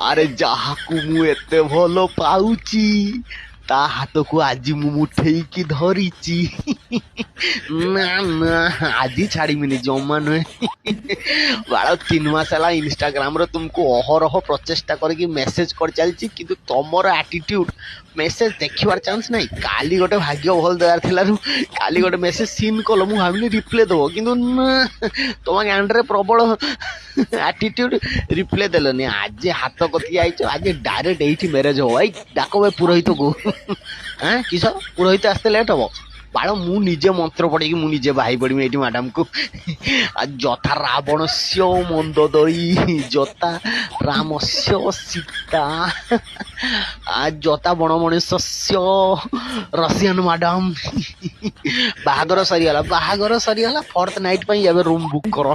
ଆରେ ଯାହାକୁ ମୁଁ ଏତେ ଭଲ ପାଉଛି ତା ହାତକୁ ଆଜି ମୁଁ ମୁଠେଇକି ଧରିଛି। ନା ନା ଆଜି ଛାଡ଼ିବିନି ଜମା ନୁହେଁ। ବାଳ 3 ମାସ ହେଲା ଇନଷ୍ଟାଗ୍ରାମରେ ତୁମକୁ ଅହରହ ପ୍ରଚେଷ୍ଟା କରିକି ମେସେଜ କରି ଚାଲିଛି, କିନ୍ତୁ ତମର ଆଟିଟ୍ୟୁଡ ମେସେଜ ଦେଖିବାର ଚାନ୍ସ ନାହିଁ। କାଲି ଗୋଟେ ଭାଗ୍ୟ ଭଲ ଦେବାର ଥିଲାରୁ କାଲି ଗୋଟେ ମେସେଜ ସିନ୍ କଲ, ମୁଁ ଭାବିଲି ରିପ୍ଲେ ଦବ, କିନ୍ତୁ ନା ତମ ଗାଣ୍ଡରେ ପ୍ରବଳ ଆଟିଟ୍ୟୁଡ, ରିପ୍ଲେ ଦେଲନି। ଆଜି ହାତ କତିକି ଆଇଛ, ଆଜି ଡାଇରେକ୍ଟ ଏଇଠି ମ୍ୟାରେଜ ହବ। ଏଇ ଡାକ ଭାଇ ପୁରୋହିତକୁ। କିସ ପୁରୋହିତ ଆସିତେ ଲେଟ୍ ହବ? ବାଳ ମୁଁ ନିଜେ ମନ୍ତ୍ର ପଢେଇକି ମୁଁ ନିଜେ ବାହି ପଡିମି ଏଇଠି ମ୍ୟାଡାମକୁ। ଯଥା ରାବଣସ୍ୟ ମନ୍ଦୋଦରୀ ଯଥା ରାମସ୍ୟ ସୀତା ଯଥା ବଣ ମଣିଷ ରସିଆନ ମ୍ୟାଡାମ। ବାହାଘର ସରିଗଲା ଫୋର୍ଥ ନାଇଟ୍ ପାଇଁ ଏବେ ରୁମ୍ ବୁକ୍ କର।